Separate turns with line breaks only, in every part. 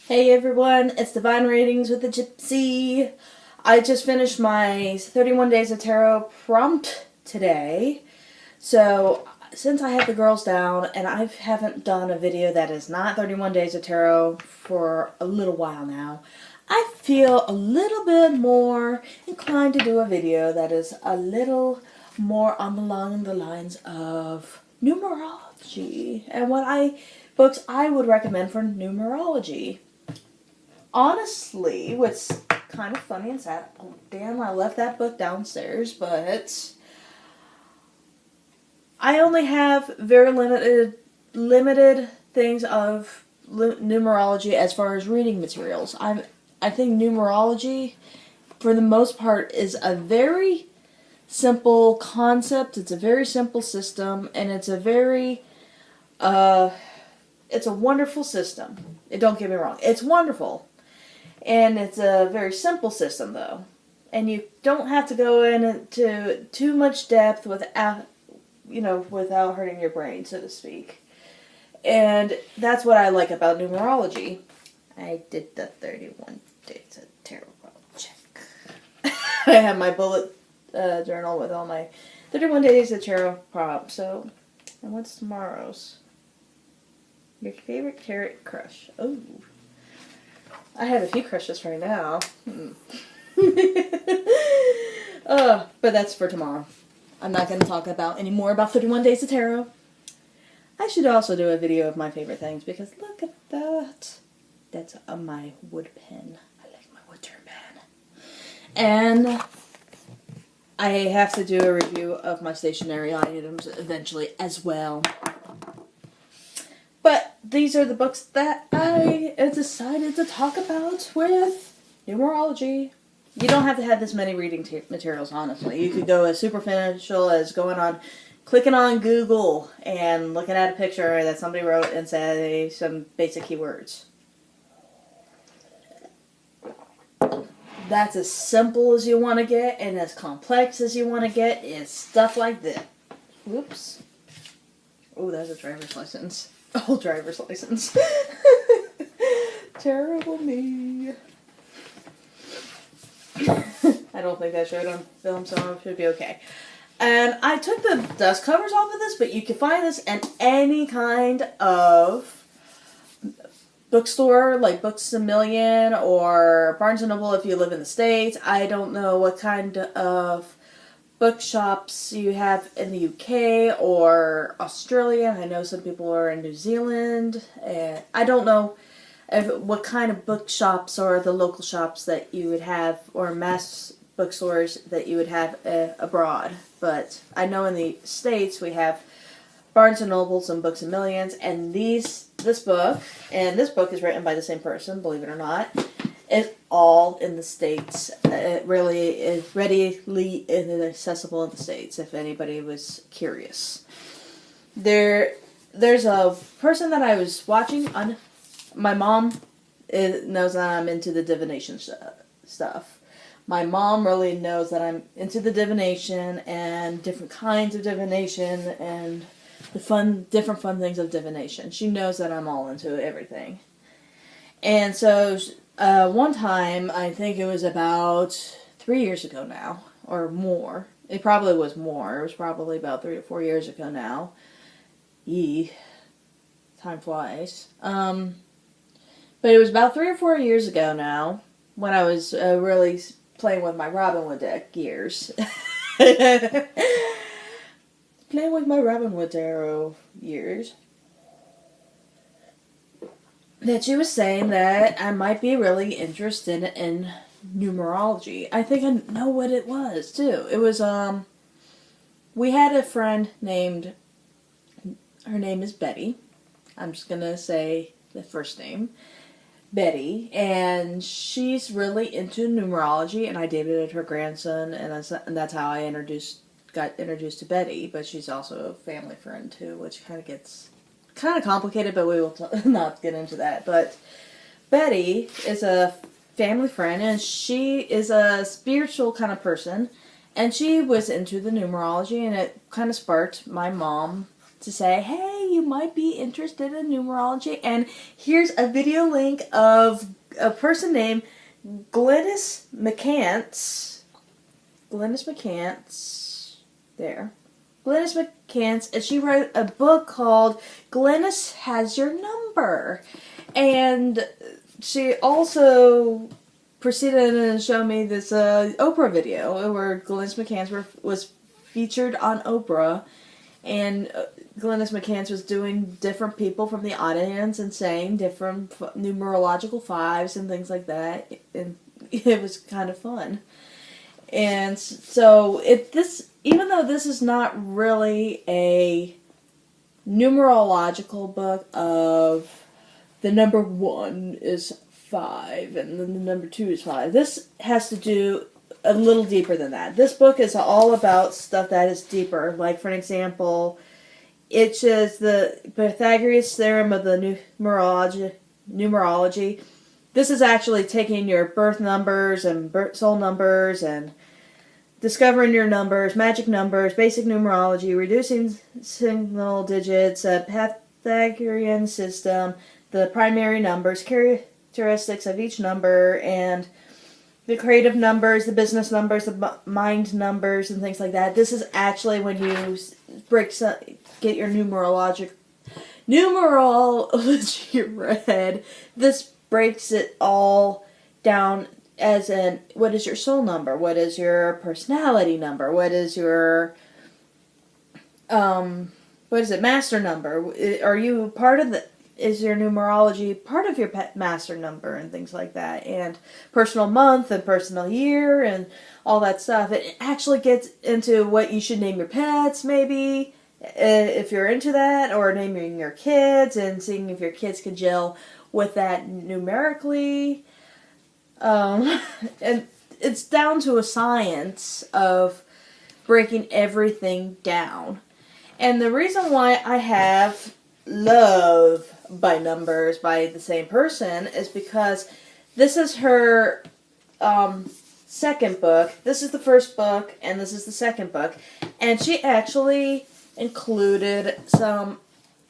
Hey everyone, it's Divine Readings with the Gypsy. I just finished my 31 Days of Tarot prompt today. So, since I had the girls down and I haven't done a video that is not 31 Days of Tarot for a little while now, I feel a little bit more inclined to do a video that is a little more along the lines of numerology and books I would recommend for numerology. Honestly, what's kind of funny and sad, oh damn, I left that book downstairs, but I only have very limited things of numerology as far as reading materials. I think numerology, for the most part, is a very simple concept. It's a very simple system, and it's a very it's a wonderful system. Don't get me wrong, it's wonderful. And it's a very simple system, though. And you don't have to go into too much depth without hurting your brain, so to speak. And that's what I like about numerology. I did the 31 Days of Tarot check. I have my bullet journal with all my 31 Days of Tarot prompts. So, and what's tomorrow's? Your favorite tarot crush. Oh. I have a few crushes right now. But that's for tomorrow. I'm not going to talk about any more about 31 Days of Tarot. I should also do a video of my favorite things because look at that. That's my wood pen. I like my wood turn pen. And I have to do a review of my stationery items eventually as well. But these are the books that I decided to talk about with numerology. You don't have to have this many reading materials, honestly. You could go as superficial as clicking on Google and looking at a picture that somebody wrote and say some basic keywords. That's as simple as you want to get, and as complex as you want to get is stuff like this. Whoops. Oh, that's a driver's license. Oh, driver's license. Terrible me. I don't think that showed on film, so it should be okay. And I took the dust covers off of this, but you can find this in any kind of bookstore, like Books A Million or Barnes & Noble if you live in the States. I don't know what kind of bookshops you have in the UK or Australia. I know some people are in New Zealand. And I don't know what kind of bookshops or the local shops that you would have, or mass bookstores that you would have abroad. But I know in the States we have Barnes & Nobles and Books A Millions, and this book is written by the same person, believe it or not, is all in the States. It really is readily accessible in the States, if anybody was curious. There's a person that I was watching on. My mom knows that I'm into the divination stuff. My mom really knows that I'm into the divination and different kinds of divination and the different fun things of divination. She knows that I'm all into everything. And so one time, I think it was about 3 years ago now, or more. It probably was more. It was probably about 3 or 4 years ago now. Time flies. But it was about 3 or 4 years ago now when I was really playing with my Robin Hood deck years. Playing with my Robin Hood tarot years. That she was saying that I might be really interested in numerology. I think I know what it was, too. It was, we had a friend named, her name is Betty. I'm just gonna say the first name. Betty. And she's really into numerology, and I dated her grandson, and that's how I got introduced to Betty, but she's also a family friend, too, which gets kind of complicated, but we will not get into that. But Betty is a family friend, and she is a spiritual kind of person, and she was into the numerology, and it kind of sparked my mom to say, hey, you might be interested in numerology. And here's a video link of a person named Glennis McCants. There. Glennis McCants, and she wrote a book called Glennis Has Your Number. And she also proceeded and showed me this Oprah video where Glennis McCants was featured on Oprah, and Glennis McCants was doing different people from the audience and saying different numerological fives and things like that, and it was kind of fun. And so even though this is not really a numerological book of the number 1 is 5 and then the number 2 is 5, this has to do a little deeper than that. This book is all about stuff that is deeper. Like, for an example, it shows the Pythagoras theorem of the numerology. This is actually taking your birth numbers and soul numbers and discovering your numbers, magic numbers, basic numerology, reducing single digits, a Pythagorean system, the primary numbers, characteristics of each number, and the creative numbers, the business numbers, the mind numbers, and things like that. This is actually when you get your numerology read. This breaks it all down as in, what is your soul number? What is your personality number? What is your, master number? Are you part of is your numerology part of your master number and things like that? And personal month and personal year and all that stuff. It actually gets into what you should name your pets, maybe, if you're into that, or naming your kids and seeing if your kids can gel with that numerically. And it's down to a science of breaking everything down. And the reason why I have Love by Numbers by the same person is because this is her second book. This is the first book, and this is the second book. And she actually included for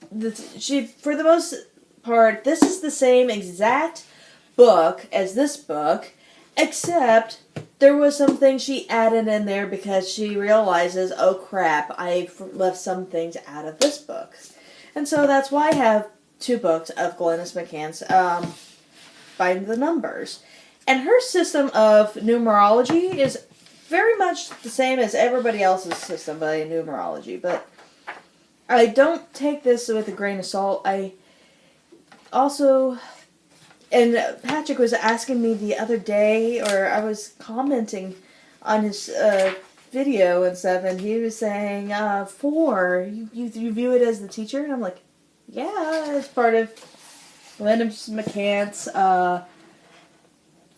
the most part, this is the same exact book as this book, except there was some things she added in there because she realizes, oh crap, I've left some things out of this book. And so that's why I have 2 books of Glennis McCants by the numbers. And her system of numerology is very much the same as everybody else's system by numerology, but I don't take this with a grain of salt. I also... And Patrick was asking me the other day, or I was commenting on his video and stuff, and he was saying, 4, you view it as the teacher? And I'm like, yeah, it's part of Glennis McCants'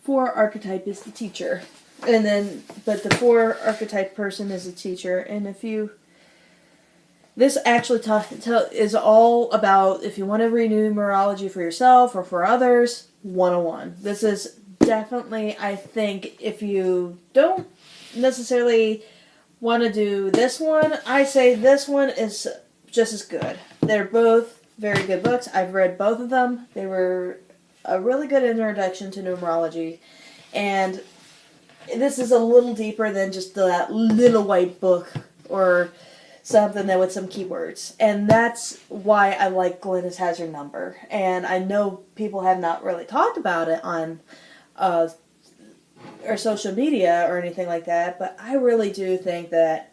4 archetype is the teacher. And then, but the 4 archetype person is a teacher, and if you... This actually is all about if you want to read numerology for yourself or for others, 101. This is definitely, I think, if you don't necessarily want to do this one, I say this one is just as good. They're both very good books. I've read both of them. They were a really good introduction to numerology. And this is a little deeper than just that little white book or something that with some keywords. And that's why I like Glennis Has Your Number. And I know people have not really talked about it on or social media or anything like that, but I really do think that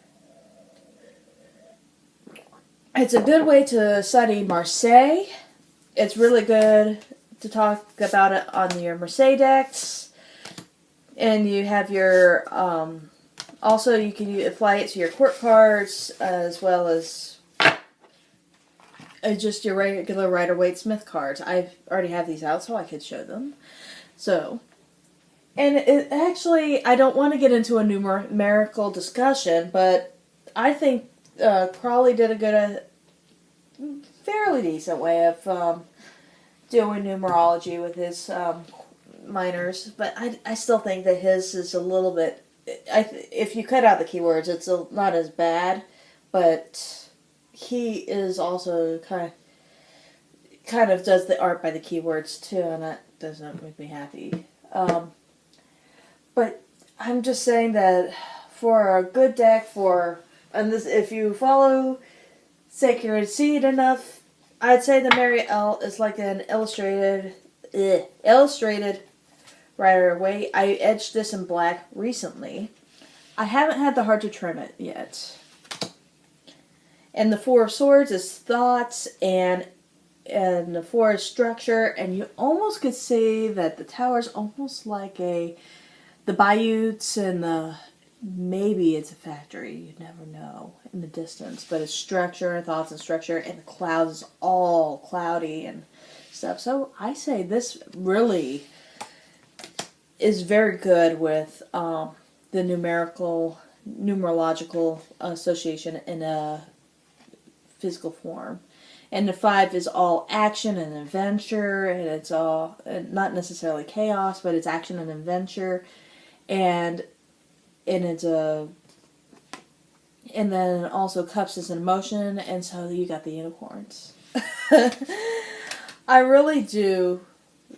it's a good way to study Marseille. It's really good to talk about it on your Marseille decks. And you have your... also, you can apply it to your court cards, as well as just your regular Rider-Waite-Smith cards. I already have these out, so I could show them. So, and it actually, I don't want to get into a numerical discussion, but I think Crawley did a good, fairly decent way of doing numerology with his minors. But I still think that his is a little bit... if you cut out the keywords, it's not as bad, but he is also kind of kind of does the art by the keywords too, and that doesn't make me happy. But I'm just saying that for a good deck, and this, if you follow Sacred Seed enough, I'd say the Mary L is like an illustrated Rider-Waite. I edged this in black recently. I haven't had the heart to trim it yet. And the Four of Swords is thoughts, and the Four is structure, and you almost could say that the Tower's almost like the Bayous and maybe it's a factory, you never know in the distance, but it's structure, thoughts and structure, and the clouds is all cloudy and stuff. So I say this really is very good with the numerological association in a physical form. And the 5 is all action and adventure, and it's all not necessarily chaos, but it's action and adventure, and it's and then also cups is an emotion, and so you got the unicorns. I really do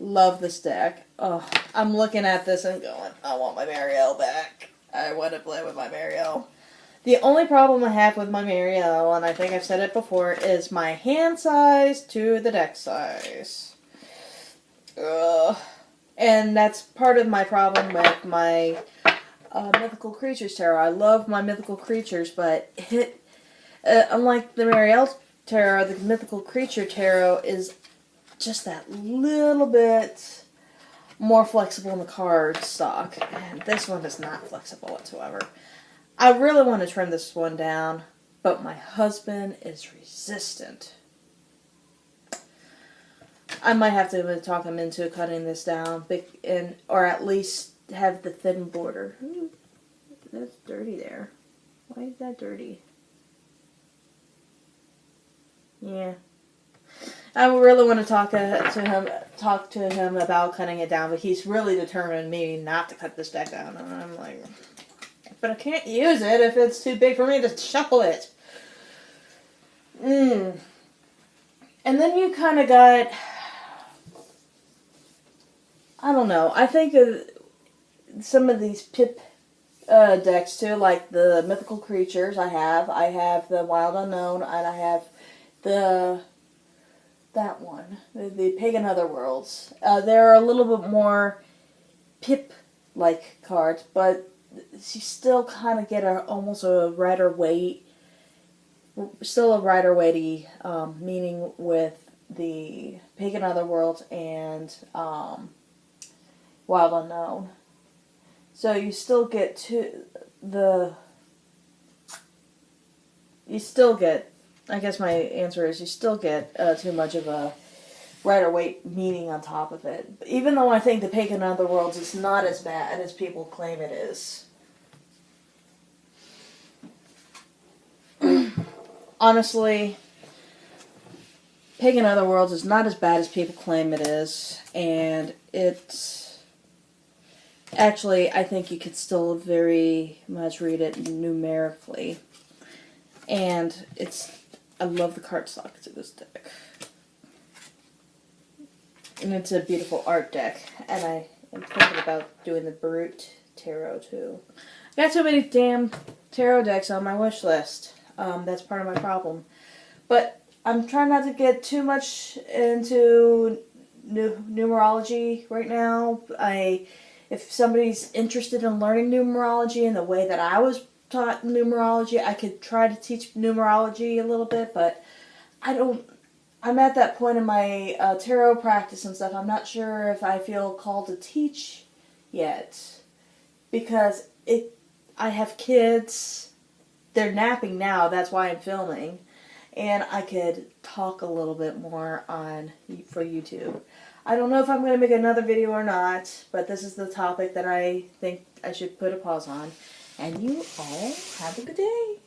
love this deck. Oh, I'm looking at this and going, I want my Marielle back. I want to play with my Marielle. The only problem I have with my Marielle, and I think I've said it before, is my hand size to the deck size. And that's part of my problem with my Mythical Creatures Tarot. I love my Mythical Creatures, but unlike the Marielle Tarot, the Mythical Creature Tarot is just that little bit more flexible in the card stock. And this one is not flexible whatsoever. I really want to trim this one down, but my husband is resistant. I might have to talk him into cutting this down, or at least have the thin border. Ooh, that's dirty there. Why is that dirty? Yeah. I really want to talk to him about cutting it down, but he's really determined me not to cut this deck down, and I'm like, but I can't use it if it's too big for me to shuffle it. And then you kind of got, I don't know, I think some of these pip decks too, like the Mythical Creatures I have the Wild Unknown, and I have that one, the Pagan Otherworlds. They're a little bit more pip-like cards, but you still kind of get almost a Rider-Waite, still a Rider-Waite-y meaning with the Pagan Otherworlds and Wild Unknown. So you still get I guess my answer is you still get too much of a Rider-Waite meaning on top of it. Even though I think the Pagan Otherworlds is not as bad as people claim it is. Honestly, Pagan Otherworlds is not as bad as people claim it is, and it's actually, I think you could still very much read it numerically. And I love the cardstock to this deck. And it's a beautiful art deck. And I am thinking about doing the Brute Tarot too. I got so many damn tarot decks on my wish list. That's part of my problem. But I'm trying not to get too much into numerology right now. If somebody's interested in learning numerology in the way that I was taught numerology, I could try to teach numerology a little bit, but I'm at that point in my tarot practice and stuff. I'm not sure if I feel called to teach yet, because I have kids, they're napping now, that's why I'm filming, and I could talk a little bit more for YouTube. I don't know if I'm going to make another video or not, but this is the topic that I think I should put a pause on. And you all have a good day.